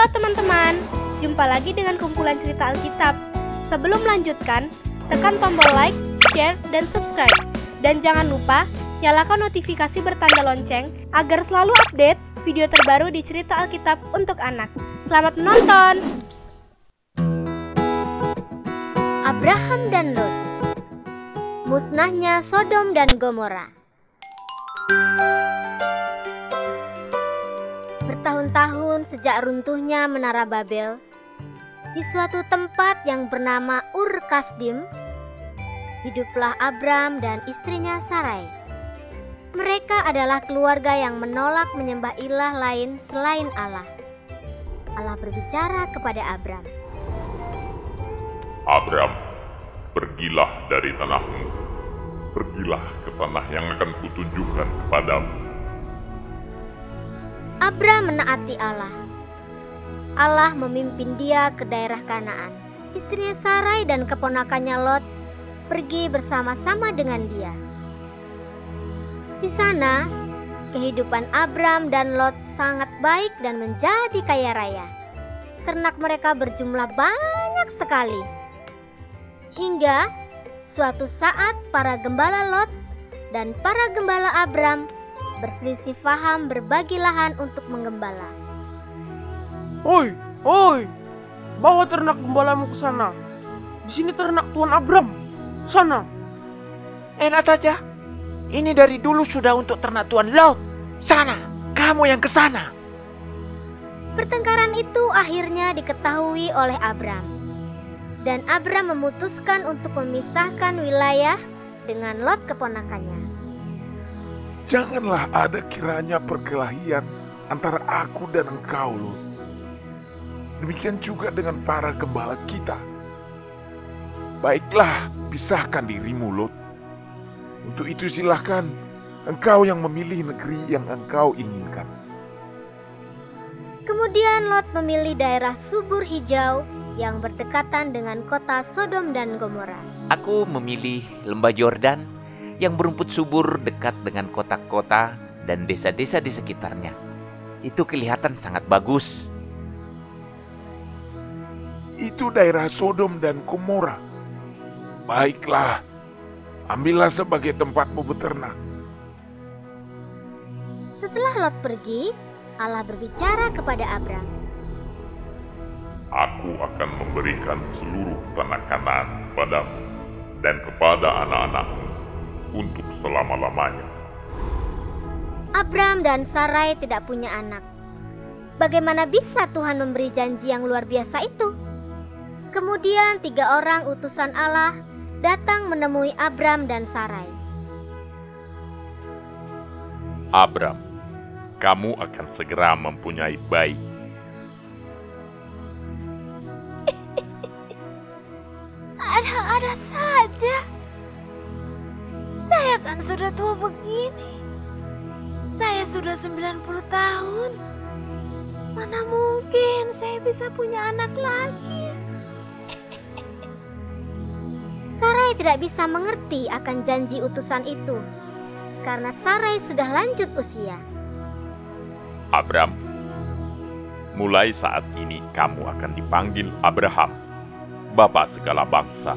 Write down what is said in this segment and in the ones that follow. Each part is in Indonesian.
Halo teman-teman, jumpa lagi dengan kumpulan cerita Alkitab. Sebelum melanjutkan, tekan tombol like, share, dan subscribe. Dan jangan lupa, nyalakan notifikasi bertanda lonceng agar selalu update video terbaru di cerita Alkitab untuk anak. Selamat menonton! Abraham dan Lot. Musnahnya Sodom dan Gomora. Bertahun-tahun sejak runtuhnya Menara Babel, di suatu tempat yang bernama Ur Kasdim, hiduplah Abram dan istrinya Sarai. Mereka adalah keluarga yang menolak menyembah ilah lain selain Allah. Allah berbicara kepada Abram. Abram, pergilah dari tanahmu. Pergilah ke tanah yang akan kutunjukkan kepadamu. Abram menaati Allah. Allah memimpin dia ke daerah Kanaan. Istrinya Sarai dan keponakannya Lot pergi bersama-sama dengan dia. Di sana, kehidupan Abram dan Lot sangat baik dan menjadi kaya raya. Ternak mereka berjumlah banyak sekali. Hingga suatu saat para gembala Lot dan para gembala Abram berselisih paham berbagi lahan untuk menggembala. Oi, bawa ternak gembalamu ke sana. Di sini ternak Tuan Abram. Sana. Enak saja. Ini dari dulu sudah untuk ternak Tuan Lot. Sana, kamu yang ke sana. Pertengkaran itu akhirnya diketahui oleh Abram. Dan Abram memutuskan untuk memisahkan wilayah dengan Lot keponakannya. Janganlah ada kiranya perkelahian antara aku dan engkau, Lot. Demikian juga dengan para gembala kita. Baiklah, pisahkan dirimu, Lot. Untuk itu silahkan, engkau yang memilih negeri yang engkau inginkan. Kemudian Lot memilih daerah subur hijau yang berdekatan dengan kota Sodom dan Gomora. Aku memilih lembah Yordan yang berumput subur dekat dengan kota-kota dan desa-desa di sekitarnya. Itu kelihatan sangat bagus. Itu daerah Sodom dan Gomora. Baiklah, ambillah sebagai tempatmu beternak. Setelah Lot pergi, Allah berbicara kepada Abram. Aku akan memberikan seluruh tanah Kanaan kepadamu dan kepada anak-anakmu untuk selama-lamanya. Abram dan Sarai tidak punya anak. Bagaimana bisa Tuhan memberi janji yang luar biasa itu? Kemudian 3 orang utusan Allah datang menemui Abram dan Sarai. Abram, kamu akan segera mempunyai bayi. Ada saja. Saya kan sudah tua begini. Saya sudah 90 tahun. Mana mungkin saya bisa punya anak lagi. Sarai tidak bisa mengerti akan janji utusan itu, karena Sarai sudah lanjut usia. Abram, mulai saat ini kamu akan dipanggil Abraham, Bapa segala bangsa.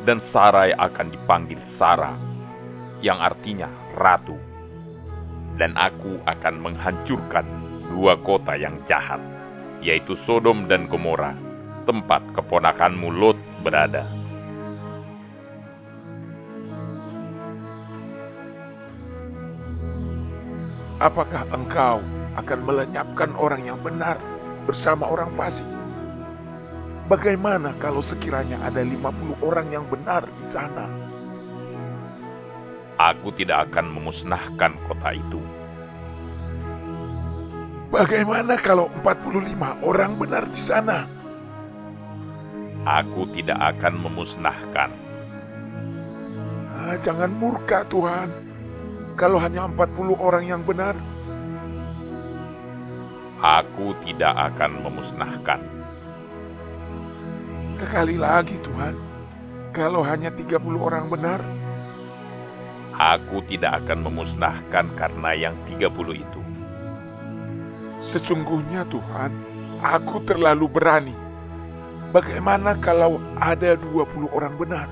Dan Sarai akan dipanggil Sarah, yang artinya ratu. Dan aku akan menghancurkan 2 kota yang jahat, yaitu Sodom dan Gomora, tempat keponakanmu Lot berada. Apakah engkau akan melenyapkan orang yang benar bersama orang fasik? Bagaimana kalau sekiranya ada 50 orang yang benar di sana? Aku tidak akan memusnahkan kota itu. Bagaimana kalau 45 orang benar di sana? Aku tidak akan memusnahkan. Jangan murka, Tuhan. Kalau hanya 40 orang yang benar. Aku tidak akan memusnahkan. Sekali lagi, Tuhan. Kalau hanya 30 orang benar. Aku tidak akan memusnahkan karena yang 30 itu. Sesungguhnya Tuhan, aku terlalu berani. Bagaimana kalau ada 20 orang benar?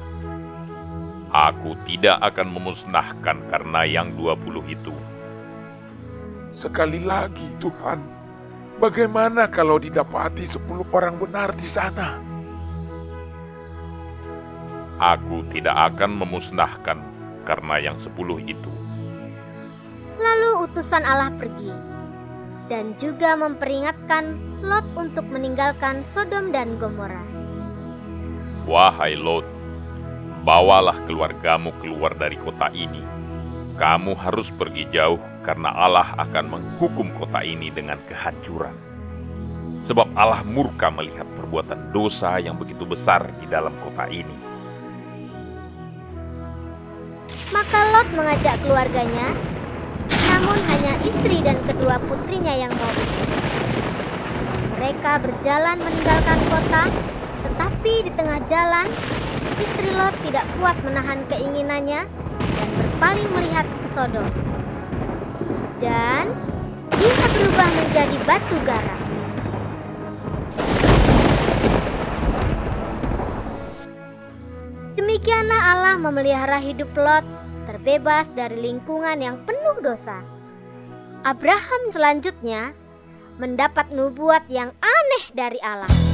Aku tidak akan memusnahkan karena yang 20 itu. Sekali lagi Tuhan, bagaimana kalau didapati 10 orang benar di sana? Aku tidak akan memusnahkan karena yang 10 itu. Lalu utusan Allah pergi dan juga memperingatkan Lot untuk meninggalkan Sodom dan Gomora. Wahai Lot, bawalah keluargamu keluar dari kota ini. Kamu harus pergi jauh karena Allah akan menghukum kota ini dengan kehancuran. Sebab Allah murka melihat perbuatan dosa yang begitu besar di dalam kota ini. Maka Lot mengajak keluarganya, namun hanya istri dan kedua putrinya yang mau ikut. Mereka berjalan meninggalkan kota, tetapi di tengah jalan, istri Lot tidak kuat menahan keinginannya dan berpaling melihat ke Sodom. Dan dia berubah menjadi batu bara. Demikianlah Allah memelihara hidup Lot terbebas dari lingkungan yang penuh dosa. Abraham selanjutnya mendapat nubuat yang aneh dari Allah.